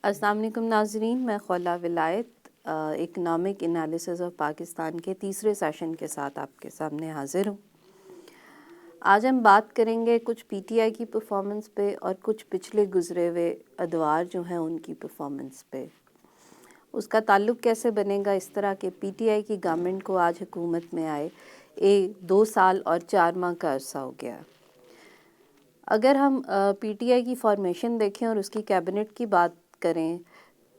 السلام علیکم ناظرین، میں خولہ ولایت اکنامک انالیسز آف پاکستان کے تیسرے سیشن کے ساتھ آپ کے سامنے حاضر ہوں۔ آج ہم بات کریں گے کچھ پی ٹی آئی کی پرفارمنس پہ اور کچھ پچھلے گزرے ہوئے ادوار جو ہیں ان کی پرفارمنس پہ۔ اس کا تعلق کیسے بنے گا؟ اس طرح کہ پی ٹی آئی کی گورنمنٹ کو آج حکومت میں آئے 2 سال اور 4 ماہ کا عرصہ ہو گیا۔ اگر ہم پی ٹی آئی کی فارمیشن دیکھیں اور اس کی کیبنٹ کی بات کریں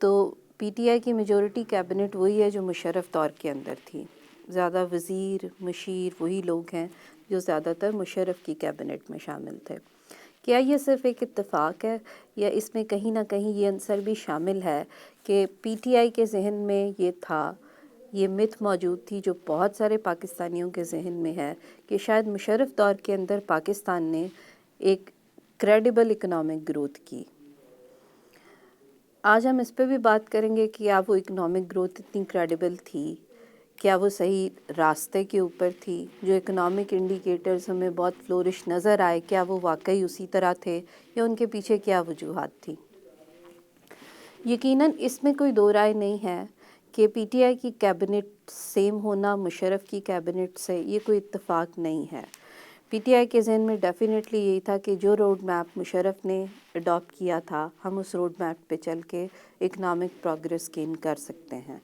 تو پی ٹی آئی کی میجورٹی کیبنٹ وہی ہے جو مشرف دور کے اندر تھی۔ زیادہ وزیر مشیر وہی لوگ ہیں جو زیادہ تر مشرف کی کیبنٹ میں شامل تھے۔ کیا یہ صرف ایک اتفاق ہے یا اس میں کہیں نہ کہیں یہ عنصر بھی شامل ہے کہ پی ٹی آئی کے ذہن میں یہ تھا، یہ مت موجود تھی جو بہت سارے پاکستانیوں کے ذہن میں ہے کہ شاید مشرف دور کے اندر پاکستان نے ایک کریڈیبل اکنامک گروتھ کی۔ آج ہم اس پہ بھی بات کریں گے کہ کیا وہ اکنامک گروتھ اتنی کریڈیبل تھی، کیا وہ صحیح راستے کے اوپر تھی، جو اکنامک انڈیکیٹرز ہمیں بہت فلورش نظر آئے کیا وہ واقعی اسی طرح تھے یا ان کے پیچھے کیا وجوہات تھی۔ یقیناً اس میں کوئی دو رائے نہیں ہے کہ پی ٹی آئی کی کیبنٹ سیم ہونا مشرف کی کیبنٹ سے یہ کوئی اتفاق نہیں ہے۔ پی ٹی آئی کے ذہن میں ڈیفینیٹلی یہی تھا کہ جو روڈ میپ مشرف نے اڈاپٹ کیا تھا ہم اس روڈ میپ پہ چل کے اکنامک پروگریس گین کر سکتے ہیں،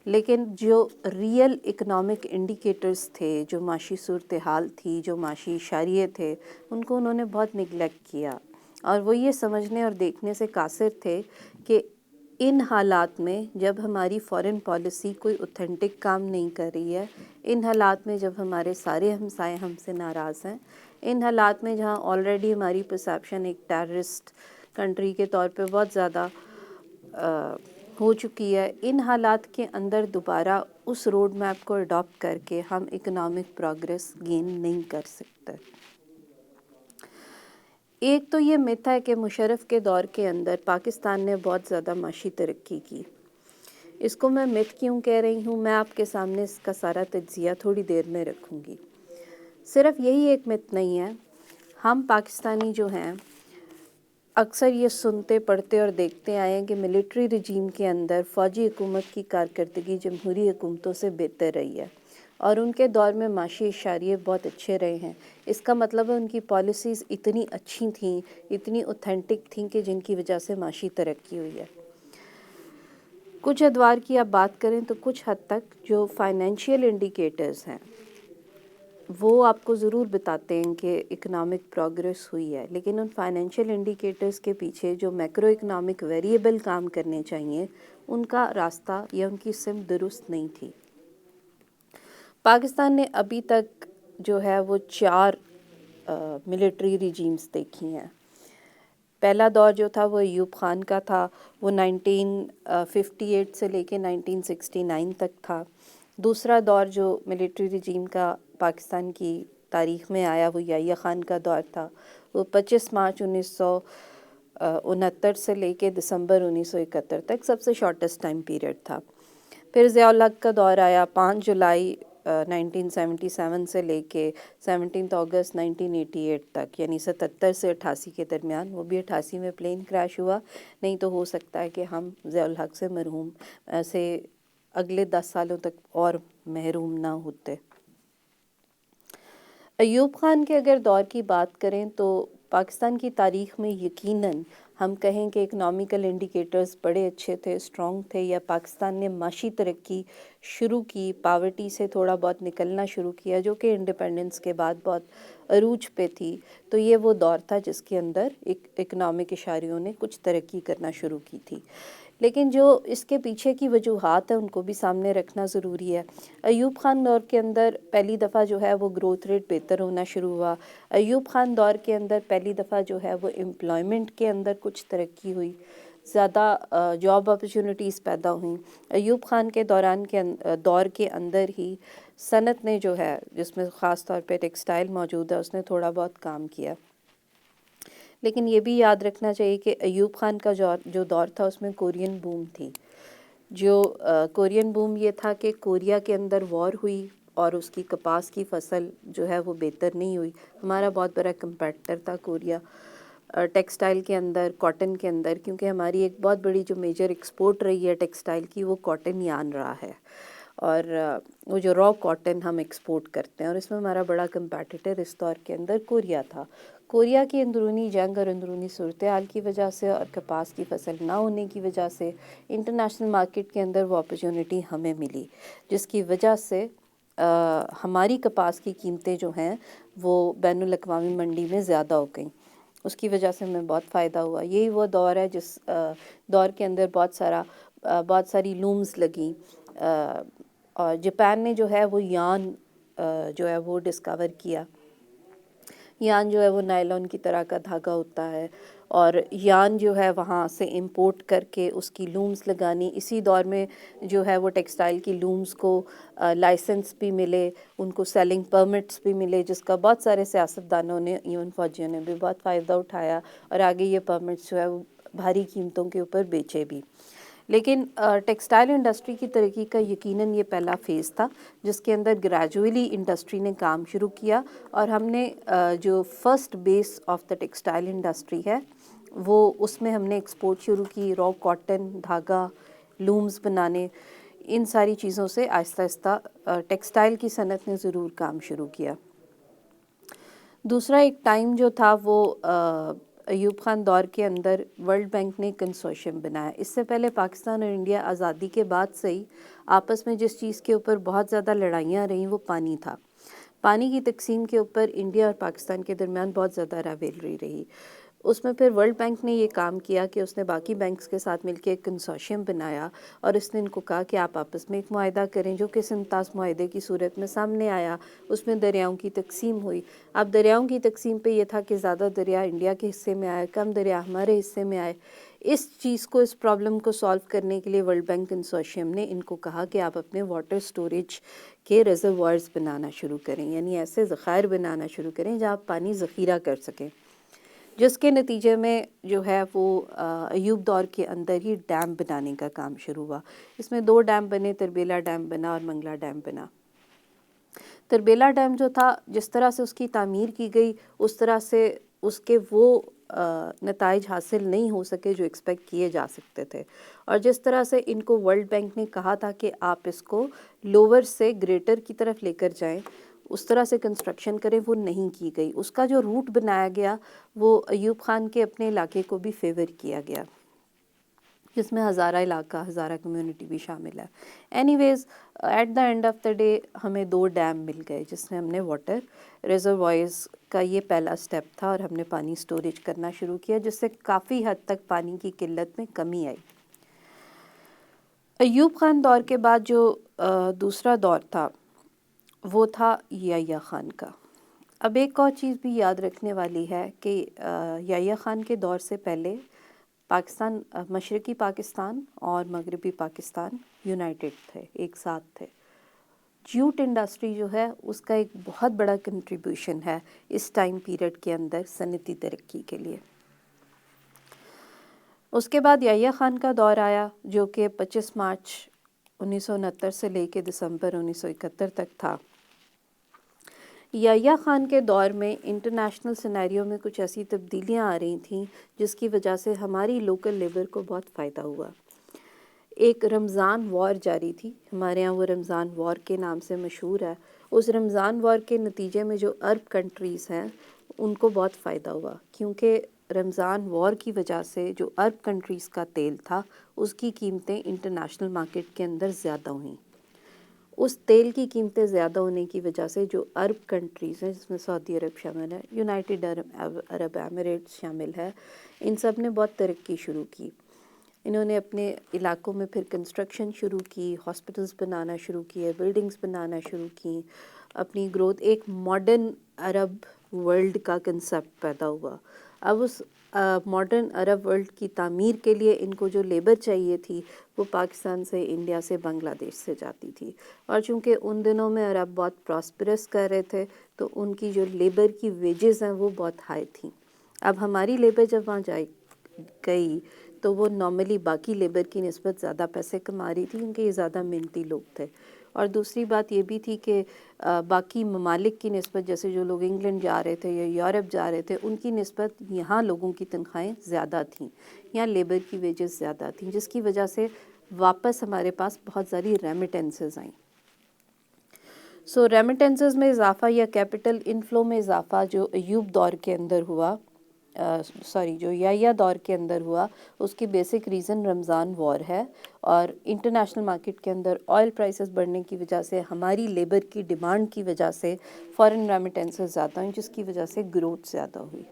لیکن جو ریئل اکنامک انڈیکیٹرز تھے، جو معاشی صورتحال تھی، جو معاشی اشاریے تھے، ان کو انہوں نے بہت نگلیکٹ کیا اور وہ یہ سمجھنے اور دیکھنے سے قاصر تھے کہ ان حالات میں جب ہماری فارن پالیسی کوئی اوتھینٹک کام نہیں کر رہی ہے، ان حالات میں جب ہمارے سارے ہمسائے ہم سے ناراض ہیں، ان حالات میں جہاں آلریڈی ہماری پرسیپشن ایک ٹیررسٹ کنٹری کے طور پہ بہت زیادہ ہو چکی ہے، ان حالات کے اندر دوبارہ اس روڈ میپ کو اڈاپٹ کر کے ہم اکنامک پروگریس گین نہیں کر سکتے۔ ایک تو یہ مت ہے کہ مشرف کے دور کے اندر پاکستان نے بہت زیادہ معاشی ترقی کی۔ اس کو میں مت کیوں کہہ رہی ہوں، میں آپ کے سامنے اس کا سارا تجزیہ تھوڑی دیر میں رکھوں گی۔ صرف یہی ایک مت نہیں ہے، ہم پاکستانی جو ہیں اکثر یہ سنتے پڑھتے اور دیکھتے آئے ہیں کہ ملٹری رجیم کے اندر فوجی حکومت کی کارکردگی جمہوری حکومتوں سے بہتر رہی ہے اور ان کے دور میں معاشی اشاریے بہت اچھے رہے ہیں۔ اس کا مطلب ہے ان کی پالیسیز اتنی اچھی تھیں، اتنی اوتھینٹک تھیں کہ جن کی وجہ سے معاشی ترقی ہوئی ہے۔ کچھ ادوار کی آپ بات کریں تو کچھ حد تک جو فائنینشیل انڈیکیٹرز ہیں وہ آپ کو ضرور بتاتے ہیں کہ اکنامک پروگریس ہوئی ہے، لیکن ان فائنینشیل انڈیکیٹرز کے پیچھے جو میکرو اکنامک ویریبل کام کرنے چاہیے ان کا راستہ یا ان کی سمت درست نہیں تھی۔ پاکستان نے ابھی تک جو ہے وہ 4 ملٹری ریجیمز دیکھی ہیں۔ پہلا دور جو تھا وہ ایوب خان کا تھا، وہ 1958 سے لے کے 1969 تک تھا۔ دوسرا دور جو ملٹری رجیم کا پاکستان کی تاریخ میں آیا وہ یحییٰ خان کا دور تھا، وہ 25 مارچ 1969 سے لے کے دسمبر 1971 تک سب سے شارٹیسٹ ٹائم پیریڈ تھا۔ پھر ضیاء الحق کا دور آیا 5 جولائی 1977 سے لے کے 17 اگست 1988 تک، یعنی 77 سے 88 کے درمیان، وہ بھی 88 میں پلین کریش ہوا، نہیں تو ہو سکتا ہے کہ ہم ضیاء الحق سے مرحوم سے اگلے 10 سالوں تک اور محروم نہ ہوتے۔ ایوب خان کے اگر دور کی بات کریں تو پاکستان کی تاریخ میں یقیناً ہم کہیں کہ اکنامیکل انڈیکیٹرز بڑے اچھے تھے، اسٹرانگ تھے، یا پاکستان نے معاشی ترقی شروع کی، پاورٹی سے تھوڑا بہت نکلنا شروع کیا جو کہ انڈیپینڈنس کے بعد بہت عروج پہ تھی، تو یہ وہ دور تھا جس کے اندر اکنامک اشاریوں نے کچھ ترقی کرنا شروع کی تھی۔ لیکن جو اس کے پیچھے کی وجوہات ہیں ان کو بھی سامنے رکھنا ضروری ہے۔ ایوب خان دور کے اندر پہلی دفعہ جو ہے وہ گروتھ ریٹ بہتر ہونا شروع ہوا۔ ایوب خان دور کے اندر پہلی دفعہ جو ہے وہ امپلائمنٹ کے اندر کچھ ترقی ہوئی، زیادہ جاب اپرچونٹیز پیدا ہوئیں۔ ایوب خان کے دور کے اندر ہی صنعت نے جو ہے، جس میں خاص طور پہ ٹیکسٹائل موجود ہے، اس نے تھوڑا بہت کام کیا۔ لیکن یہ بھی یاد رکھنا چاہیے کہ ایوب خان کا جو دور تھا اس میں کورین بوم تھی۔ جو کورین بوم یہ تھا کہ کوریا کے اندر وار ہوئی اور اس کی کپاس کی فصل جو ہے وہ بہتر نہیں ہوئی۔ ہمارا بہت بڑا کمپیٹر تھا کوریا، ٹیکسٹائل کے اندر، کاٹن کے اندر، کیونکہ ہماری ایک بہت بڑی جو میجر ایکسپورٹ رہی ہے ٹیکسٹائل کی وہ کاٹن یان رہا ہے، اور وہ جو را کاٹن ہم ایکسپورٹ کرتے ہیں، اور اس میں ہمارا بڑا کمپیٹیٹر اس دور کے اندر کوریا تھا۔ کوریا کی اندرونی جنگ اور اندرونی صورتحال کی وجہ سے اور کپاس کی فصل نہ ہونے کی وجہ سے انٹرنیشنل مارکیٹ کے اندر وہ اپرچونٹی ہمیں ملی، جس کی وجہ سے ہماری کپاس کی قیمتیں جو ہیں وہ بین الاقوامی منڈی میں زیادہ ہو گئیں، اس کی وجہ سے ہمیں بہت فائدہ ہوا۔ یہی وہ دور ہے جس دور کے اندر بہت ساری لومز لگیں، اور جاپان نے جو ہے وہ یان جو ہے وہ ڈسکور کیا۔ یان جو ہے وہ نائلون کی طرح کا دھاگا ہوتا ہے، اور یان جو ہے وہاں سے امپورٹ کر کے اس کی لومز لگانی، اسی دور میں جو ہے وہ ٹیکسٹائل کی لومز کو لائسنس بھی ملے، ان کو سیلنگ پرمٹس بھی ملے، جس کا بہت سارے سیاستدانوں نے، ایون فوجیوں نے بھی بہت فائدہ اٹھایا، اور آگے یہ پرمٹس جو ہے وہ بھاری قیمتوں کے اوپر بیچے بھی۔ لیکن ٹیکسٹائل انڈسٹری کی ترقی کا یقیناً یہ پہلا فیز تھا جس کے اندر گریجولی انڈسٹری نے کام شروع کیا، اور ہم نے جو first base of the textile industry ہے وہ اس میں ہم نے ایکسپورٹ شروع کی، را کاٹن، دھاگا، لومز بنانے، ان ساری چیزوں سے آہستہ آہستہ ٹیکسٹائل کی صنعت نے ضرور کام شروع کیا۔ دوسرا ایک ٹائم جو تھا وہ ایوب خان دور کے اندر ورلڈ بینک نے کنسورشیم بنایا۔ اس سے پہلے پاکستان اور انڈیا آزادی کے بعد سے ہی آپس میں جس چیز کے اوپر بہت زیادہ لڑائیاں رہیں وہ پانی تھا۔ پانی کی تقسیم کے اوپر انڈیا اور پاکستان کے درمیان بہت زیادہ رائیولری رہی۔ اس میں پھر ورلڈ بینک نے یہ کام کیا کہ اس نے باقی بینکس کے ساتھ مل کے ایک کنسورشیم بنایا، اور اس نے ان کو کہا کہ آپ آپس میں ایک معاہدہ کریں، جو کہ سمتاز معاہدے کی صورت میں سامنے آیا۔ اس میں دریاؤں کی تقسیم ہوئی۔ اب دریاؤں کی تقسیم پہ یہ تھا کہ زیادہ دریا انڈیا کے حصے میں آئے، کم دریا ہمارے حصے میں آئے۔ اس چیز کو، اس پرابلم کو سالو کرنے کے لیے ورلڈ بینک کنسورشیم نے ان کو کہا کہ آپ اپنے واٹر سٹوریج کے ریزروائرز بنانا شروع کریں، یعنی ایسے ذخائر بنانا شروع کریں جہاں آپ پانی ذخیرہ کر سکیں، جس کے نتیجے میں جو ہے وہ ایوب دور کے اندر ہی ڈیم بنانے کا کام شروع ہوا۔ اس میں 2 ڈیم بنے، تربیلا ڈیم بنا اور منگلا ڈیم بنا۔ تربیلا ڈیم جو تھا، جس طرح سے اس کی تعمیر کی گئی اس طرح سے اس کے وہ نتائج حاصل نہیں ہو سکے جو ایکسپیکٹ کیے جا سکتے تھے، اور جس طرح سے ان کو ورلڈ بینک نے کہا تھا کہ آپ اس کو لوور سے گریٹر کی طرف لے کر جائیں، اس طرح سے کنسٹرکشن کریں، وہ نہیں کی گئی۔ اس کا جو روٹ بنایا گیا وہ ایوب خان کے اپنے علاقے کو بھی فیور کیا گیا، جس میں ہزارہ علاقہ، ہزارہ کمیونٹی بھی شامل ہے۔ Anyways, at the end of the day ہمیں 2 ڈیم مل گئے جس میں ہم نے واٹر ریزروائرز کا یہ پہلا سٹیپ تھا، اور ہم نے پانی سٹوریج کرنا شروع کیا، جس سے کافی حد تک پانی کی قلت میں کمی آئی۔ ایوب خان دور کے بعد جو دوسرا دور تھا وہ تھا یحییٰ خان کا۔ اب ایک اور چیز بھی یاد رکھنے والی ہے کہ یحییٰ خان کے دور سے پہلے پاکستان، مشرقی پاکستان اور مغربی پاکستان یونائٹڈ تھے، ایک ساتھ تھے۔ جوٹ انڈسٹری جو ہے اس کا ایک بہت بڑا کنٹریبیوشن ہے اس ٹائم پیریڈ کے اندر صنعتی ترقی کے لیے۔ اس کے بعد یحییٰ خان کا دور آیا جو کہ 25 مارچ 1969 سے لے کے دسمبر 1971 تک تھا۔ یحییٰ خان کے دور میں انٹرنیشنل سینیریو میں کچھ ایسی تبدیلیاں آ رہی تھیں جس کی وجہ سے ہماری لوکل لیبر کو بہت فائدہ ہوا۔ ایک رمضان وار جاری تھی، ہمارے ہاں وہ رمضان وار کے نام سے مشہور ہے۔ اس رمضان وار کے نتیجے میں جو عرب کنٹریز ہیں ان کو بہت فائدہ ہوا، کیونکہ رمضان وار کی وجہ سے جو عرب کنٹریز کا تیل تھا اس کی قیمتیں انٹرنیشنل مارکیٹ کے اندر زیادہ ہوئیں۔ اس تیل کی قیمتیں زیادہ ہونے کی وجہ سے جو عرب کنٹریز ہیں، جس میں سعودی عرب شامل ہے، یونائٹڈ عرب ایمریٹس شامل ہے، ان سب نے بہت ترقی شروع کی۔ انہوں نے اپنے علاقوں میں پھر کنسٹرکشن شروع کی، ہاسپٹلز بنانا شروع کیے، بلڈنگز بنانا شروع کی، اپنی گروتھ، ایک ماڈرن عرب ورلڈ کا کنسیپٹ پیدا ہوا۔ اب اس ماڈرن عرب ورلڈ کی تعمیر کے لیے ان کو جو لیبر چاہیے تھی وہ پاکستان سے، انڈیا سے، بنگلہ دیش سے جاتی تھی، اور چونکہ ان دنوں میں عرب بہت پراسپرس کر رہے تھے تو ان کی جو لیبر کی ویجز ہیں وہ بہت ہائی تھیں۔ اب ہماری لیبر جب وہاں گئی تو وہ نارملی باقی لیبر کی نسبت زیادہ پیسے کما رہی تھی کیونکہ یہ زیادہ محنتی لوگ تھے. اور دوسری بات یہ بھی تھی کہ باقی ممالک کی نسبت جیسے جو لوگ انگلینڈ جا رہے تھے یا یورپ جا رہے تھے ان کی نسبت یہاں لوگوں کی تنخواہیں زیادہ تھیں, یہاں لیبر کی ویجز زیادہ تھیں, جس کی وجہ سے واپس ہمارے پاس بہت ساری ریمیٹنسز آئیں. سو ریمیٹنسز میں اضافہ یا کیپٹل انفلو میں اضافہ جو ایوب دور کے اندر ہوا, جو یحییٰ دور کے اندر ہوا, اس کی بیسک ریزن رمضان وار ہے, اور انٹرنیشنل مارکیٹ کے اندر آئل پرائسز بڑھنے کی وجہ سے ہماری لیبر کی ڈیمانڈ کی وجہ سے فارن ریمیٹنسز زیادہ ہیں, جس کی وجہ سے گروتھ زیادہ ہوئی.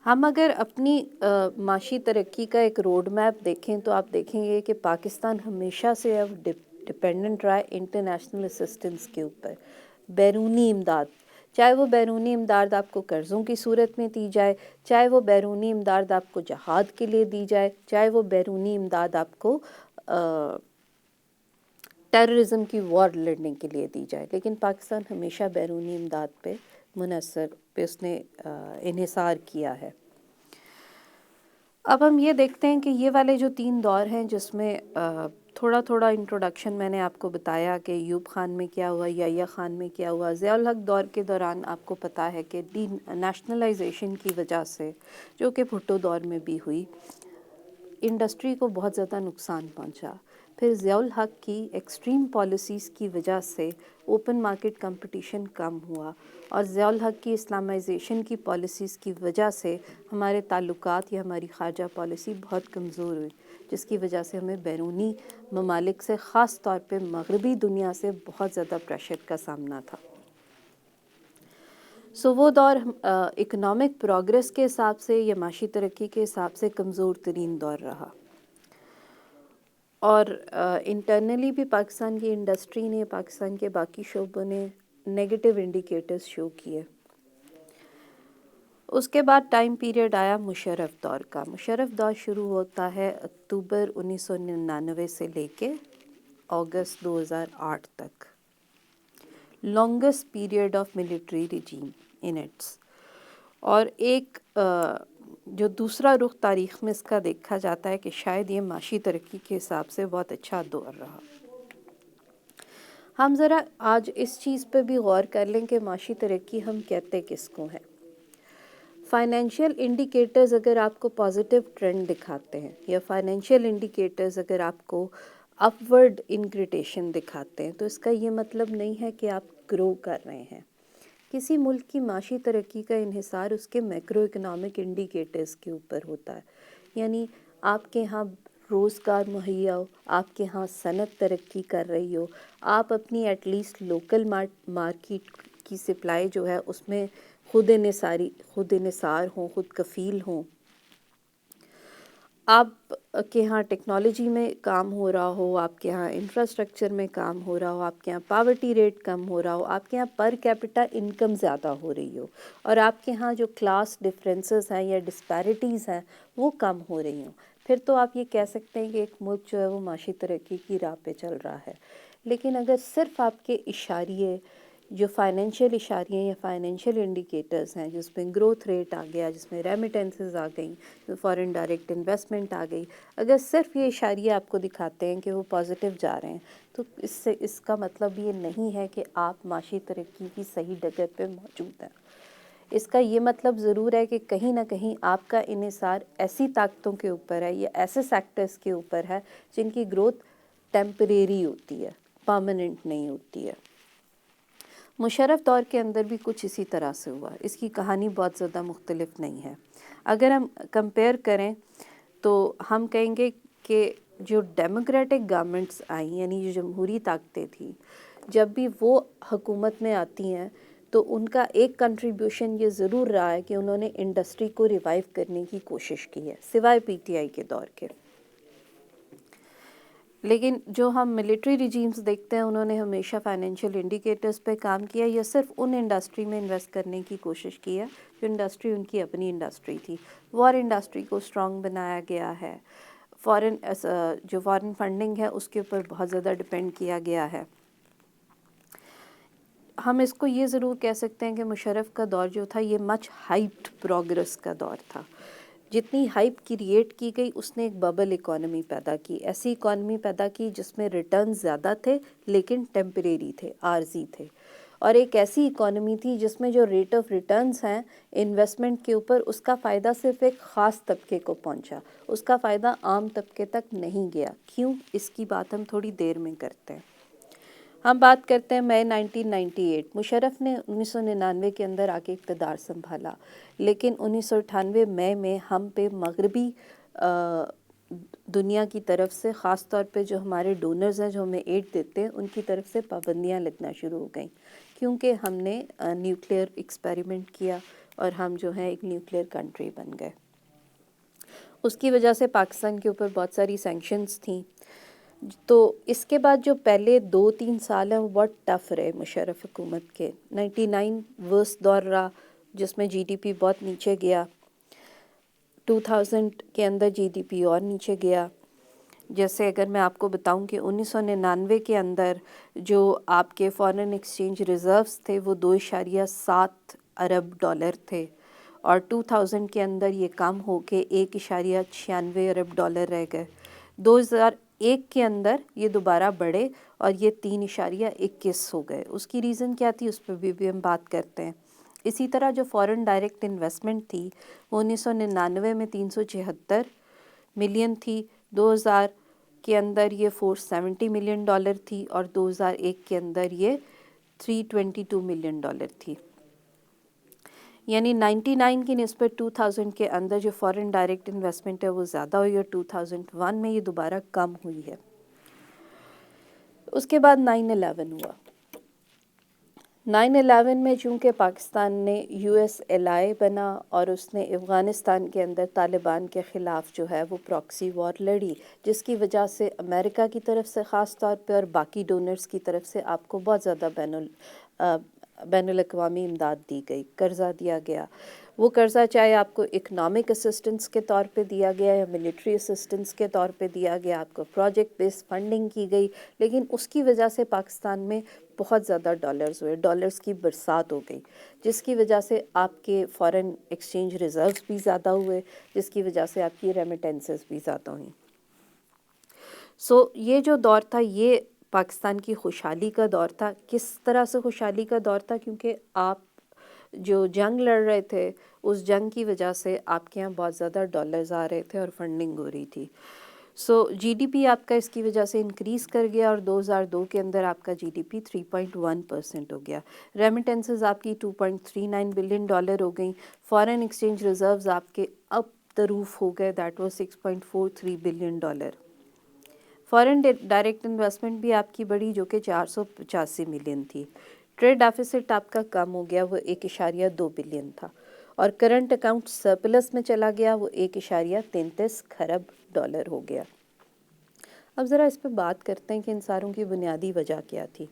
ہم اگر اپنی معاشی ترقی کا ایک روڈ میپ دیکھیں تو آپ دیکھیں گے کہ پاکستان ہمیشہ سے اب ڈپینڈنٹ رہا ہے انٹرنیشنل اسسٹنس کے اوپر, بیرونی امداد, چاہے وہ بیرونی امداد آپ کو قرضوں کی صورت میں دی جائے, چاہے وہ بیرونی امداد آپ کو جہاد کے لیے دی جائے, چاہے وہ بیرونی امداد آپ کو ٹیررزم کی وار لڑنے کے لیے دی جائے, لیکن پاکستان ہمیشہ بیرونی امداد پہ اس نے انحصار کیا ہے. اب ہم یہ دیکھتے ہیں کہ یہ والے جو 3 دور ہیں جس میں تھوڑا تھوڑا انٹروڈکشن میں نے آپ کو بتایا کہ ایوب خان میں کیا ہوا, یحییٰ خان میں کیا ہوا. ضیاء الحق دور کے دوران آپ کو پتہ ہے کہ نیشنلائزیشن کی وجہ سے, جو کہ بھٹو دور میں بھی ہوئی, انڈسٹری کو بہت زیادہ نقصان پہنچا. پھر ضیاء الحق کی ایکسٹریم پالیسیز کی وجہ سے اوپن مارکیٹ کمپٹیشن کم ہوا, اور ضیاء الحق کی اسلامائزیشن کی پالیسیز کی وجہ سے ہمارے تعلقات یا ہماری خارجہ پالیسی بہت کمزور ہوئی, جس کی وجہ سے ہمیں بیرونی ممالک سے, خاص طور پہ مغربی دنیا سے بہت زیادہ پریشر کا سامنا تھا. وہ دور اکنامک پروگریس کے حساب سے یا معاشی ترقی کے حساب سے کمزور ترین دور رہا. اور انٹرنلی بھی پاکستان کی انڈسٹری نے, پاکستان کے باقی شعبوں نے نیگیٹو انڈیکیٹرز شو کیے. اس کے بعد ٹائم پیریڈ آیا مشرف دور کا. مشرف دور شروع ہوتا ہے اکتوبر 1999 سے لے کے اگست 2008 تک, longest period of military regime in its. اور ایک جو دوسرا رخ تاریخ میں اس کا دیکھا جاتا ہے کہ شاید یہ معاشی ترقی کے حساب سے بہت اچھا دور رہا. ہم ذرا آج اس چیز پہ بھی غور کر لیں کہ معاشی ترقی ہم کہتے کس کو ہیں. فائنینشیل انڈیکیٹرز اگر آپ کو پازیٹیو ٹرینڈ دکھاتے ہیں, یا فائنینشیل انڈیکیٹرز اگر آپ کو اپورڈ انکریٹیشن دکھاتے ہیں, تو اس کا یہ مطلب نہیں ہے کہ آپ گرو کر رہے ہیں. کسی ملک کی معاشی ترقی کا انحصار اس کے میکرو اکنامک انڈیکیٹرز کے اوپر ہوتا ہے. یعنی آپ کے ہاں روزگار مہیا ہو, آپ کے ہاں صنعت ترقی کر رہی ہو, آپ اپنی ایٹ لیسٹ لوکل مارکیٹ کی سپلائی جو ہے اس میں خود انحصار ہوں, خود کفیل ہوں, آپ کے ہاں ٹیکنالوجی میں کام ہو رہا ہو, آپ کے ہاں انفراسٹرکچر میں کام ہو رہا ہو, آپ کے ہاں پاورٹی ریٹ کم ہو رہا ہو, آپ کے ہاں پر کیپٹا انکم زیادہ ہو رہی ہو, اور آپ کے ہاں جو کلاس ڈفرینسز ہیں یا ڈسپیرٹیز ہیں وہ کم ہو رہی ہوں, پھر تو آپ یہ کہہ سکتے ہیں کہ ایک ملک جو ہے وہ معاشی ترقی کی راہ پہ چل رہا ہے. لیکن اگر صرف آپ کے اشاریے, جو فائنینشیل اشاریے یا فائنینشیل انڈیکیٹرز ہیں, جس میں گروتھ ریٹ آ گیا, جس میں ریمیٹنسز آ گئیں, فارن ڈائریکٹ انویسٹمنٹ آ گئی, اگر صرف یہ اشاریے آپ کو دکھاتے ہیں کہ وہ پازیٹیو جا رہے ہیں, تو اس کا مطلب یہ نہیں ہے کہ آپ معاشی ترقی کی صحیح ڈگر پہ موجود ہیں. اس کا یہ مطلب ضرور ہے کہ کہیں نہ کہیں آپ کا انحصار ایسی طاقتوں کے اوپر ہے یا ایسے سیکٹرز کے اوپر ہے جن کی گروتھ ٹیمپریری ہوتی ہے, پرماننٹ نہیں ہوتی ہے. مشرف دور کے اندر بھی کچھ اسی طرح سے ہوا. اس کی کہانی بہت زیادہ مختلف نہیں ہے. اگر ہم کمپیئر کریں تو ہم کہیں گے کہ جو ڈیموکریٹک گورنمنٹس آئیں, یعنی جو جمہوری طاقتیں تھیں, جب بھی وہ حکومت میں آتی ہیں تو ان کا ایک کنٹریبیوشن یہ ضرور رہا ہے کہ انہوں نے انڈسٹری کو ریوائیو کرنے کی کوشش کی ہے, سوائے پی ٹی آئی کے دور کے. لیکن جو ہم ملٹری ریجیمز دیکھتے ہیں انہوں نے ہمیشہ فائنینشیل انڈیکیٹرز پہ کام کیا, یا صرف ان انڈسٹری میں انویسٹ کرنے کی کوشش کی ہے جو انڈسٹری ان کی اپنی انڈسٹری تھی. وار انڈسٹری کو اسٹرانگ بنایا گیا ہے, جو فارن فنڈنگ ہے اس کے اوپر بہت زیادہ ڈپینڈ کیا گیا ہے. ہم اس کو یہ ضرور کہہ سکتے ہیں کہ مشرف کا دور جو تھا یہ مچ ہائپڈ پروگرس کا دور تھا, جتنی ہائپ کریٹ کی گئی اس نے ایک ببل اکانومی پیدا کی، ایسی اکانومی پیدا کی جس میں ریٹرنز زیادہ تھے لیکن ٹیمپریری تھے، عارضی تھے، اور ایک ایسی اکانومی تھی جس میں جو ریٹ آف ریٹرنز ہیں انویسٹمنٹ کے اوپر، اس کا فائدہ صرف ایک خاص طبقے کو پہنچا، اس کا فائدہ عام طبقے تک نہیں گیا۔ کیوں؟ اس کی بات ہم تھوڑی دیر میں کرتے ہیں۔ ہم بات کرتے ہیں مئی 1998، مشرف نے 1999 کے اندر آ کے اقتدار سنبھالا، لیکن 1998 مئی میں ہم پہ مغربی دنیا کی طرف سے، خاص طور پہ جو ہمارے ڈونرز ہیں جو ہمیں ایڈ دیتے ہیں، ان کی طرف سے پابندیاں لگنا شروع ہو گئیں، کیونکہ ہم نے نیوکلیئر ایکسپیریمنٹ کیا اور ہم جو ہیں ایک نیوکلیئر کنٹری بن گئے۔ اس کی وجہ سے پاکستان کے اوپر بہت ساری سینکشنز تھیں۔ تو اس کے بعد جو پہلے 2-3 سال ہیں وہ بہت ٹف رہے مشرف حکومت کے۔ 99 ورس دور رہا جس میں جی ڈی پی بہت نیچے گیا، 2000 کے اندر جی ڈی پی اور نیچے گیا۔ جیسے اگر میں آپ کو بتاؤں کہ 1999 کے اندر جو آپ کے فارن ایکسچینج ریزروز تھے وہ 2.7 ارب ڈالر تھے، اور 2000 کے اندر یہ کم ہو کے 1.96 ارب ڈالر رہ گئے۔ 2001 کے اندر یہ دوبارہ بڑھے اور یہ 3.21 ہو گئے۔ اس کی ریزن کیا تھی اس پہ بھی ہم بات کرتے ہیں۔ اسی طرح جو فارن ڈائریکٹ انویسٹمنٹ تھی وہ 1999 میں 376 ملین تھی، 2000 کے اندر یہ 470 ملین ڈالر تھی، اور 2001 کے اندر یہ 322 ملین ڈالر تھی۔ یعنی 99 کی نسبت 2000 کے اندر جو فارن ڈائریکٹ انویسٹمنٹ ہے وہ زیادہ ہوئی، اور 2001 میں یہ دوبارہ کم ہوئی ہے۔ اس کے بعد 9/11 ہوا۔ 9/11 میں چونکہ پاکستان نے یو ایس ایلائی بنا اور اس نے افغانستان کے اندر طالبان کے خلاف جو ہے وہ پراکسی وار لڑی، جس کی وجہ سے امریکہ کی طرف سے خاص طور پہ اور باقی ڈونرز کی طرف سے آپ کو بہت زیادہ بین الاقوامی امداد دی گئی، قرضہ دیا گیا۔ وہ قرضہ چاہے آپ کو اکنامک اسسٹنس کے طور پہ دیا گیا یا ملٹری اسسٹنس کے طور پہ دیا گیا، آپ کو پروجیکٹ بیس فنڈنگ کی گئی، لیکن اس کی وجہ سے پاکستان میں بہت زیادہ ڈالرز ہوئے، ڈالرز کی برسات ہو گئی، جس کی وجہ سے آپ کے فارن ایکسچینج ریزروز بھی زیادہ ہوئے، جس کی وجہ سے آپ کی ریمیٹنسز بھی زیادہ ہوئیں۔ یہ جو دور تھا یہ پاکستان کی خوشحالی کا دور تھا۔ کس طرح سے خوشحالی کا دور تھا؟ کیونکہ آپ جو جنگ لڑ رہے تھے اس جنگ کی وجہ سے آپ کے یہاں بہت زیادہ ڈالرز آ رہے تھے اور فنڈنگ ہو رہی تھی۔ جی ڈی پی آپ کا اس کی وجہ سے انکریز کر گیا، اور 2002 کے اندر آپ کا جی ڈی پی 3.1% ہو گیا۔ ریمیٹنسز آپ کی 2.39 بلین ڈالر ہو گئیں، فارن ایکسچینج ریزروز آپ کے اب تروف ہو گئے، that was 6.43 billion dollar. Foreign direct investment بھی آپ کی بڑی جو کہ 485 ملین تھی۔ ٹریڈ ڈیفیسٹ آپ کا کم ہو گیا، وہ 1.2 بلین تھا، اور کرنٹ اکاؤنٹ سرپلس میں چلا گیا، وہ 1.33 کھرب ڈالر ہو گیا۔ اب ذرا اس پہ بات کرتے ہیں کہ ان ساروں کی بنیادی وجہ کیا تھی۔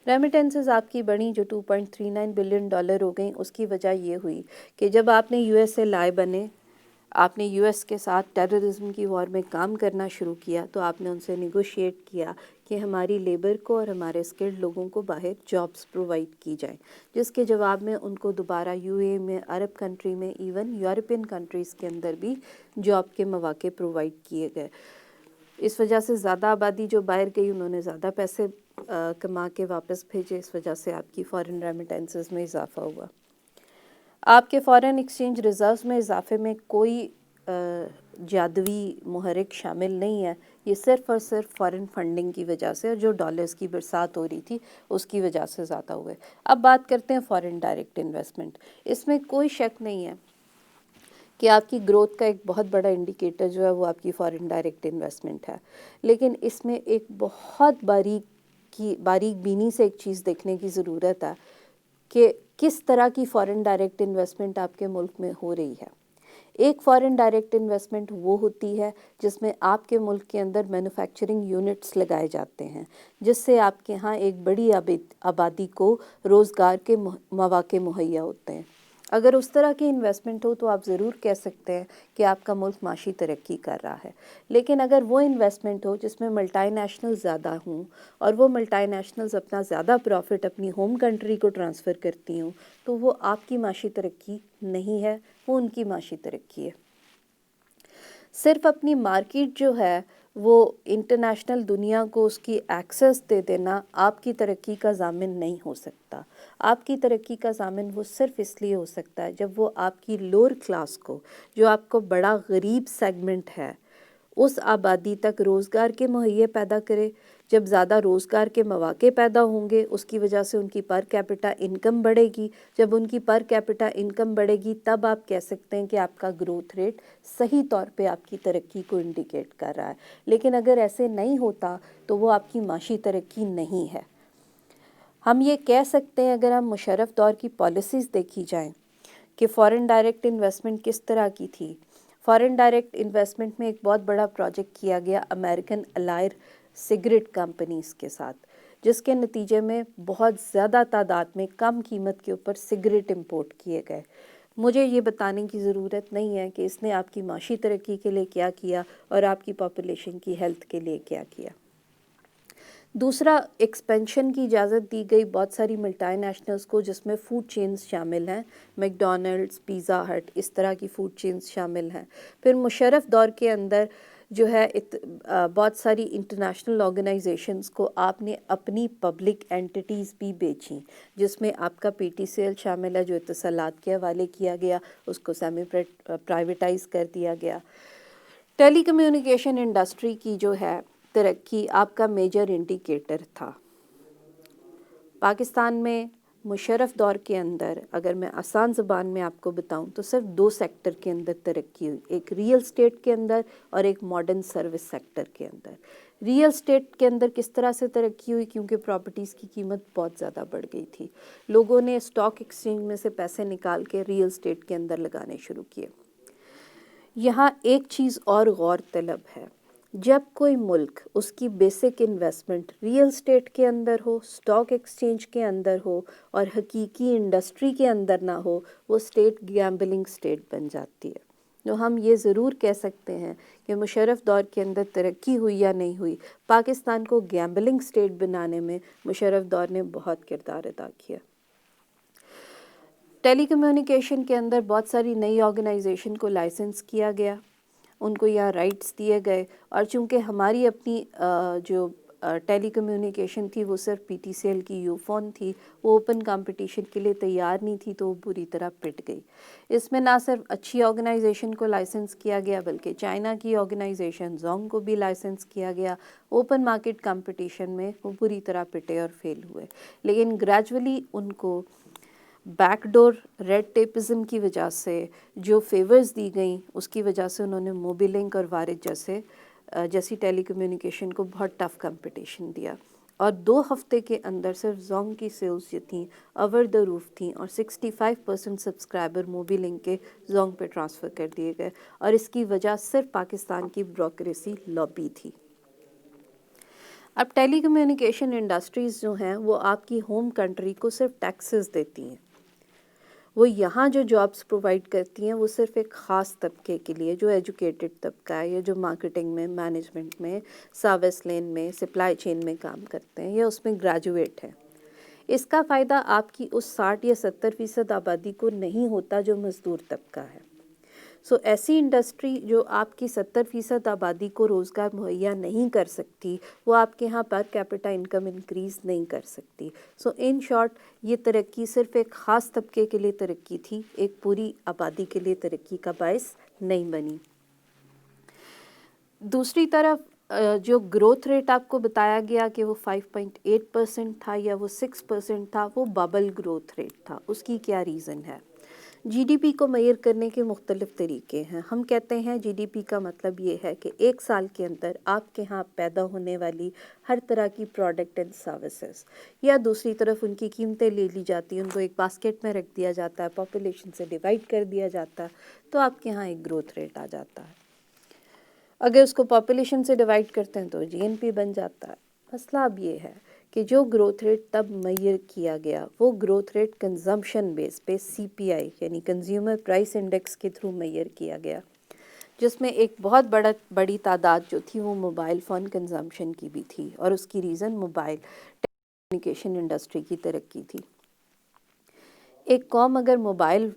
ریمیٹنسز آپ کی بڑی جو 2.39 بلین ڈالر ہو گئیں، اس کی وجہ یہ ہوئی کہ جب آپ نے یو ایس ایل آئی بنے، آپ نے یو ایس کے ساتھ ٹیررزم کی وار میں کام کرنا شروع کیا، تو آپ نے ان سے نیگوشیٹ کیا کہ ہماری لیبر کو اور ہمارے اسکلڈ لوگوں کو باہر جابس پرووائڈ کی جائیں، جس کے جواب میں ان کو دوبارہ یو اے میں، عرب کنٹری میں، ایون یورپین کنٹریز کے اندر بھی جاب کے مواقع پرووائڈ کیے گئے۔ اس وجہ سے زیادہ آبادی جو باہر گئی انہوں نے زیادہ پیسے کما کے واپس بھیجے، اس وجہ سے آپ کی فارن ریمیٹنسز میں اضافہ ہوا۔ آپ کے فارن ایکسچینج ریزروز میں اضافے میں کوئی جادوی محرک شامل نہیں ہے، یہ صرف اور صرف فارن فنڈنگ کی وجہ سے، جو ڈالرز کی برسات ہو رہی تھی اس کی وجہ سے زیادہ ہوئے۔ اب بات کرتے ہیں فارن ڈائریکٹ انویسٹمنٹ۔ اس میں کوئی شک نہیں ہے کہ آپ کی گروتھ کا ایک بہت بڑا انڈیکیٹر جو ہے وہ آپ کی فارن ڈائریکٹ انویسٹمنٹ ہے، لیکن اس میں ایک بہت باریک بینی سے ایک چیز دیکھنے کی ضرورت ہے کہ کس طرح کی فارن ڈائریکٹ انویسٹمنٹ آپ کے ملک میں ہو رہی ہے۔ ایک فارن ڈائریکٹ انویسٹمنٹ وہ ہوتی ہے جس میں آپ کے ملک کے اندر مینوفیکچرنگ یونٹس لگائے جاتے ہیں، جس سے آپ کے ہاں ایک بڑی آبادی کو روزگار کے مواقع مہیا ہوتے ہیں۔ اگر اس طرح کی انویسٹمنٹ ہو تو آپ ضرور کہہ سکتے ہیں کہ آپ کا ملک معاشی ترقی کر رہا ہے، لیکن اگر وہ انویسٹمنٹ ہو جس میں ملٹی نیشنل زیادہ ہوں اور وہ ملٹی نیشنلز اپنا زیادہ پروفٹ اپنی ہوم کنٹری کو ٹرانسفر کرتی ہوں، تو وہ آپ کی معاشی ترقی نہیں ہے، وہ ان کی معاشی ترقی ہے۔ صرف اپنی مارکیٹ جو ہے وہ انٹرنیشنل دنیا کو اس کی ایکسیس دے دینا آپ کی ترقی کا ضامن نہیں ہو سکتا. آپ کی ترقی کا ضامن وہ صرف اس لیے ہو سکتا ہے جب وہ آپ کی لوور کلاس کو، جو آپ کو بڑا غریب سیگمنٹ ہے، اس آبادی تک روزگار کے مہیا پیدا کرے. جب زیادہ روزگار کے مواقع پیدا ہوں گے اس کی وجہ سے ان کی پر کیپٹا انکم بڑھے گی. جب ان کی پر کیپٹا انکم بڑھے گی تب آپ کہہ سکتے ہیں کہ آپ کا گروتھ ریٹ صحیح طور پہ آپ کی ترقی کو انڈیکیٹ کر رہا ہے. لیکن اگر ایسے نہیں ہوتا تو وہ آپ کی معاشی ترقی نہیں ہے. ہم یہ کہہ سکتے ہیں اگر ہم مشرف دور کی پالیسیز دیکھی جائیں کہ فارن ڈائریکٹ انویسٹمنٹ کس طرح کی تھی. فارن ڈائریکٹ انویسٹمنٹ میں ایک بہت بڑا پروجیکٹ کیا گیا امریکن الائر سگریٹ کمپنیز کے ساتھ، جس کے نتیجے میں بہت زیادہ تعداد میں کم قیمت کے اوپر سگریٹ امپورٹ کیے گئے. مجھے یہ بتانے کی ضرورت نہیں ہے کہ اس نے آپ کی معاشی ترقی کے لیے کیا کیا اور آپ کی پاپولیشن کی ہیلتھ کے لیے کیا کیا. دوسرا، ایکسپینشن کی اجازت دی گئی بہت ساری ملٹی نیشنلز کو، جس میں فوڈ چینز شامل ہیں، میک ڈونلڈز، پیزا ہٹ، اس طرح کی فوڈ چینز شامل ہیں. پھر مشرف دور کے اندر جو ہے بہت ساری انٹرنیشنل آرگنائزیشنز کو آپ نے اپنی پبلک اینٹیٹیز بھی بیچیں، جس میں آپ کا پی ٹی سی ایل شامل ہے جو اتصالات کے حوالے کیا گیا، اس کو سیمی پرائیویٹائز کر دیا گیا. ٹیلی کمیونیکیشن انڈسٹری کی جو ہے ترقی آپ کا میجر انڈیکیٹر تھا. پاکستان میں مشرف دور کے اندر اگر میں آسان زبان میں آپ کو بتاؤں تو صرف 2 سیکٹر کے اندر ترقی ہوئی، ایک ریئل اسٹیٹ کے اندر اور ایک ماڈرن سروس سیکٹر کے اندر. ریئل اسٹیٹ کے اندر کس طرح سے ترقی ہوئی؟ کیونکہ پراپرٹیز کی قیمت بہت زیادہ بڑھ گئی تھی. لوگوں نے اسٹاک ایکسچینج میں سے پیسے نکال کے ریئل اسٹیٹ کے اندر لگانے شروع کیے. یہاں ایک چیز اور غور طلب ہے، جب کوئی ملک اس کی بیسک انویسٹمنٹ ریئل اسٹیٹ کے اندر ہو، اسٹاک ایکسچینج کے اندر ہو اور حقیقی انڈسٹری کے اندر نہ ہو، وہ اسٹیٹ گیمبلنگ اسٹیٹ بن جاتی ہے. تو ہم یہ ضرور کہہ سکتے ہیں کہ مشرف دور کے اندر ترقی ہوئی یا نہیں ہوئی، پاکستان کو گیمبلنگ اسٹیٹ بنانے میں مشرف دور نے بہت کردار ادا کیا. ٹیلی کمیونیکیشن کے اندر بہت ساری نئی آرگنائزیشن کو لائسنس کیا گیا، ان کو یہاں رائٹس دیے گئے، اور چونکہ ہماری اپنی جو ٹیلی کمیونیکیشن تھی وہ صرف پی ٹی سی ایل کی یو فون تھی، وہ اوپن کمپٹیشن کے لیے تیار نہیں تھی، تو وہ بری طرح پٹ گئی. اس میں نہ صرف اچھی آرگنائزیشن کو لائسنس کیا گیا بلکہ چائنا کی آرگنائزیشن زونگ کو بھی لائسنس کیا گیا. اوپن مارکیٹ کمپٹیشن میں وہ بری طرح پٹے اور فیل ہوئے. لیکن گریجولی ان کو بیک ڈور ریڈ ٹیپزم کی وجہ سے جو فیورز دی گئیں اس کی وجہ سے انہوں نے موبی لنک اور وارد جیسی ٹیلی کمیونیکیشن کو بہت ٹف کمپٹیشن دیا، اور 2 ہفتے کے اندر صرف زونگ کی سیلز جو تھیں اوور دا روف تھیں، اور 65% سبسکرائبر موبی لنک کے زونگ پہ ٹرانسفر کر دیے گئے، اور اس کی وجہ صرف پاکستان کی بیوروکریسی لابی تھی. اب ٹیلی کمیونیکیشن انڈسٹریز جو ہیں وہ آپ کی ہوم کنٹری کو صرف ٹیکسز دیتی ہیں. وہ یہاں جو جابس پرووائڈ کرتی ہیں وہ صرف ایک خاص طبقے کے لیے، جو ایجوکیٹڈ طبقہ ہے یا جو مارکیٹنگ میں، مینجمنٹ میں، سروس لین میں، سپلائی چین میں کام کرتے ہیں یا اس میں گریجویٹ ہیں. اس کا فائدہ آپ کی اس 60 یا 70% آبادی کو نہیں ہوتا جو مزدور طبقہ ہے. سو ایسی انڈسٹری جو آپ کی 70% آبادی کو روزگار مہیا نہیں کر سکتی، وہ آپ کے ہاں پر کیپٹا انکم انکریز نہیں کر سکتی. سو ان شارٹ یہ ترقی صرف ایک خاص طبقے کے لیے ترقی تھی، ایک پوری آبادی کے لیے ترقی کا باعث نہیں بنی. دوسری طرف جو گروتھ ریٹ آپ کو بتایا گیا کہ وہ 5.8% تھا یا وہ 6% تھا، وہ ببل گروتھ ریٹ تھا. اس کی کیا ریزن ہے؟ جی ڈی پی کو میئر کرنے کے مختلف طریقے ہیں. ہم کہتے ہیں جی ڈی پی کا مطلب یہ ہے کہ ایک سال کے اندر آپ کے ہاں پیدا ہونے والی ہر طرح کی پروڈکٹ اینڈ سروسز، یا دوسری طرف ان کی قیمتیں لے لی جاتی ہیں، ان کو ایک باسکٹ میں رکھ دیا جاتا ہے، پاپولیشن سے ڈیوائڈ کر دیا جاتا ہے، تو آپ کے ہاں ایک گروتھ ریٹ آ جاتا ہے. اگر اس کو پاپولیشن سے ڈیوائڈ کرتے ہیں تو جی این پی بن جاتا ہے. مسئلہ اب یہ ہے کہ جو گروتھ ریٹ تب میئر کیا گیا وہ گروتھ ریٹ کنزمپشن بیس پہ سی پی آئی یعنی کنزیومر پرائس انڈیکس کے تھرو میئر کیا گیا، جس میں ایک بہت بڑی تعداد جو تھی وہ موبائل فون کنزمپشن کی بھی تھی، اور اس کی ریزن موبائل کمیونیکیشن انڈسٹری کی ترقی تھی. ایک قوم اگر موبائل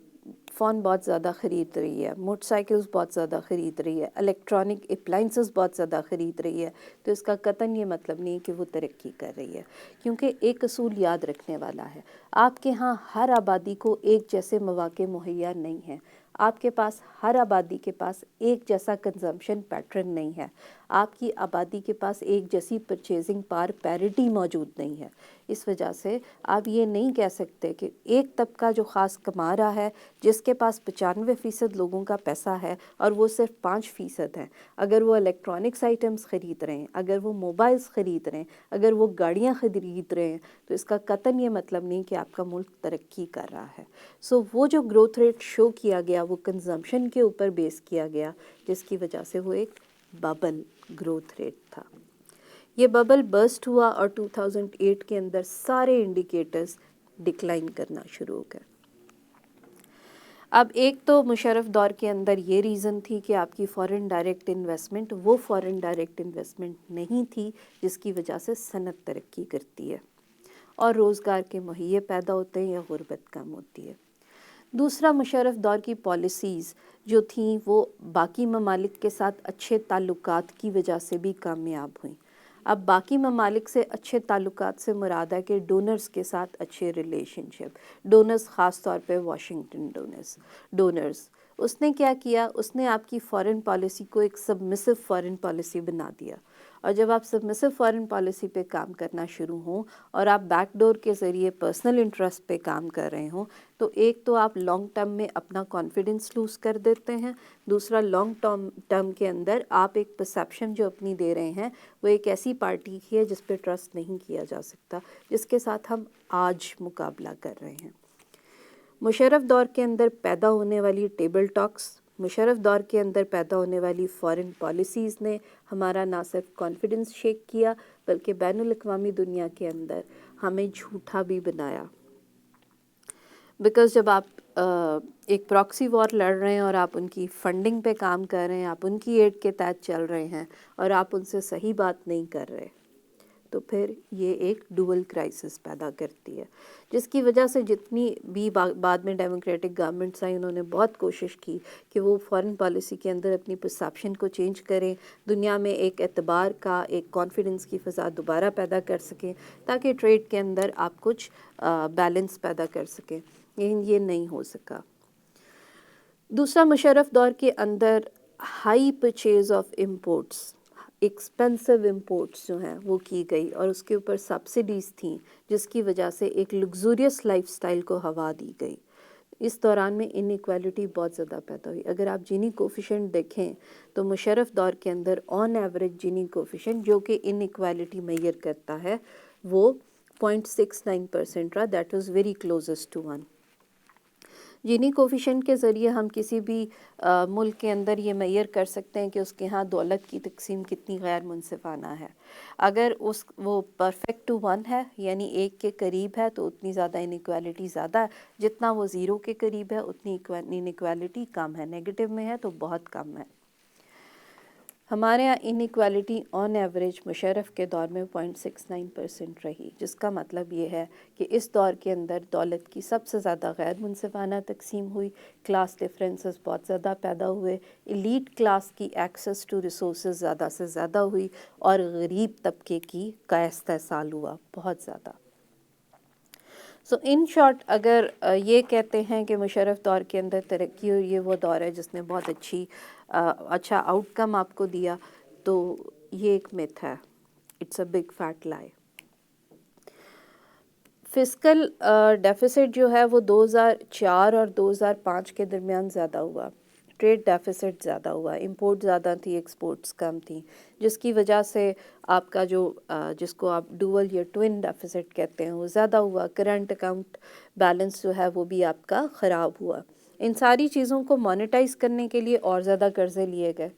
فون بہت زیادہ خرید رہی ہے، موٹر سائیکلز بہت زیادہ خرید رہی ہے، الیکٹرانک اپلائنسز بہت زیادہ خرید رہی ہے، تو اس کا قطعاً یہ مطلب نہیں کہ وہ ترقی کر رہی ہے. کیونکہ ایک اصول یاد رکھنے والا ہے، آپ کے ہاں ہر آبادی کو ایک جیسے مواقع مہیا نہیں ہیں. آپ کے پاس ہر آبادی کے پاس ایک جیسا کنزمپشن پیٹرن نہیں ہے. آپ کی آبادی کے پاس ایک جیسی پرچیزنگ پار پیرٹی موجود نہیں ہے. اس وجہ سے آپ یہ نہیں کہہ سکتے کہ ایک طبقہ جو خاص کما رہا ہے، جس کے پاس 95% لوگوں کا پیسہ ہے اور وہ صرف 5% ہیں، اگر وہ الیکٹرانکس آئٹمس خرید رہے ہیں، اگر وہ موبائلز خرید رہے ہیں، اگر وہ گاڑیاں خرید رہے ہیں، تو اس کا قطعاً یہ مطلب نہیں کہ آپ کا ملک ترقی کر رہا ہے. سو وہ جو گروتھ ریٹ شو کیا گیا وہ کنزمپشن کے اوپر بیس کیا گیا، جس کی وجہ سے وہ ایک ببل گروتھ ریٹ تھا. یہ ببل برسٹ ہوا اور 2008 کے اندر سارے انڈیکیٹرز ڈکلائن کرنا شروع ہو گئے. اب ایک تو مشرف دور کے اندر یہ ریزن تھی کہ آپ کی فارن ڈائریکٹ انویسٹمنٹ وہ فارن ڈائریکٹ انویسٹمنٹ نہیں تھی جس کی وجہ سے صنعت ترقی کرتی ہے اور روزگار کے مہیے پیدا ہوتے ہیں یا غربت کم ہوتی ہے. دوسرا، مشرف دور کی پالیسیز جو تھیں وہ باقی ممالک کے ساتھ اچھے تعلقات کی وجہ سے بھی کامیاب ہوئیں. اب باقی ممالک سے اچھے تعلقات سے مراد ہے کہ ڈونرز کے ساتھ اچھے ریلیشن شپ. ڈونرز خاص طور پہ واشنگٹن ڈونرز. اس نے کیا کیا؟ اس نے آپ کی فارن پالیسی کو ایک سبمسو فارن پالیسی بنا دیا. اور جب آپ سبمسو فارن پالیسی پہ کام کرنا شروع ہوں اور آپ بیک ڈور کے ذریعے پرسنل انٹرسٹ پہ کام کر رہے ہوں، تو ایک تو آپ لانگ ٹرم میں اپنا کانفیڈنس لوز کر دیتے ہیں. دوسرا، لانگ ٹرم کے اندر آپ ایک پرسیپشن جو اپنی دے رہے ہیں وہ ایک ایسی پارٹی کی ہے جس پہ ٹرسٹ نہیں کیا جا سکتا، جس کے ساتھ ہم آج مقابلہ کر رہے ہیں. مشرف دور کے اندر پیدا ہونے والی ٹیبل ٹاکس، مشرف دور کے اندر پیدا ہونے والی فارن پالیسیز نے ہمارا نہ صرف کانفیڈنس شیک کیا بلکہ بین الاقوامی دنیا کے اندر ہمیں جھوٹا بھی بنایا. بیکاز جب آپ ایک پراکسی وار لڑ رہے ہیں اور آپ ان کی فنڈنگ پہ کام کر رہے ہیں، آپ ان کی ایڈ کے تحت چل رہے ہیں اور آپ ان سے صحیح بات نہیں کر رہے، تو پھر یہ ایک ڈوئل کرائسس پیدا کرتی ہے، جس کی وجہ سے جتنی بھی بعد میں ڈیموکریٹک گورنمنٹس آئیں انہوں نے بہت کوشش کی کہ وہ فارن پالیسی کے اندر اپنی پرسیپشن کو چینج کریں، دنیا میں ایک اعتبار کا، ایک کانفیڈنس کی فضا دوبارہ پیدا کر سکیں تاکہ ٹریڈ کے اندر آپ کچھ بیلنس پیدا کر سکیں، لیکن یہ نہیں ہو سکا. دوسرا، مشرف دور کے اندر high purchase of imports, expensive imports جو ہیں وہ کی گئی اور اس کے اوپر سبسڈیز تھیں، جس کی وجہ سے ایک لگزوریس لائف سٹائل کو ہوا دی گئی. اس دوران میں ان ایکویلٹی بہت زیادہ پیدا ہوئی. اگر آپ جینی کوفیشنٹ دیکھیں تو مشرف دور کے اندر آن ایوریج جینی کوفیشنٹ جو کہ ان ایکویلٹی میئر کرتا ہے وہ 0.69% رہا. That was very closest to 1. Gini coefficient کے ذریعے ہم کسی بھی ملک کے اندر یہ میئر کر سکتے ہیں کہ اس کے ہاں دولت کی تقسیم کتنی غیر منصفانہ ہے. اگر وہ پرفیکٹ ٹو 1 ہے یعنی 1 کے قریب ہے تو اتنی زیادہ انیکویلٹی زیادہ ہے، جتنا وہ 0 کے قریب ہے اتنی انیکویلٹی کم ہے، نیگیٹو میں ہے تو بہت کم ہے. ہمارے یہاں انیکویلٹی آن ایوریج مشرف کے دور میں 0.69% رہی، جس کا مطلب یہ ہے کہ اس دور کے اندر دولت کی سب سے زیادہ غیر منصفانہ تقسیم ہوئی، کلاس ڈفرینسز بہت زیادہ پیدا ہوئے، ایلیٹ کلاس کی ایکسیس ٹو ریسورسز زیادہ سے زیادہ ہوئی اور غریب طبقے کی کا استحصال ہوا بہت زیادہ. سو ان شارٹ اگر یہ کہتے ہیں کہ مشرف دور کے اندر ترقی ہوئی، یہ وہ دور ہے جس نے بہت اچھا آؤٹ کم آپ کو دیا، تو یہ ایک میتھ ہے. اٹس اے بگ فیٹ لائی. فسکل ڈیفیسٹ جو ہے وہ 2004 اور 2005 کے درمیان زیادہ ہوا، ٹریڈ ڈیفیسٹ زیادہ ہوا، امپورٹ زیادہ تھی، ایکسپورٹس کم تھیں، جس کی وجہ سے آپ کا جو جس کو آپ ڈوئل یا ٹوئن ڈیفیسٹ کہتے ہیں وہ زیادہ ہوا. کرنٹ اکاؤنٹ بیلنس جو ہے وہ بھی آپ کا خراب ہوا. ان ساری چیزوں کو مانیٹائز کرنے کے لیے اور زیادہ قرضے لیے گئے.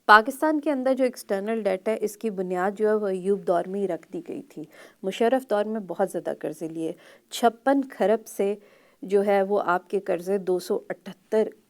پاکستان کے اندر جو ایکسٹرنل ڈیٹ ہے اس کی بنیاد جو ہے وہ ایوب دور میں ہی رکھ دی گئی تھی. مشرف دور میں بہت زیادہ قرضے لیے، 56 کھرب سے جو ہے وہ آپ کے قرضے 278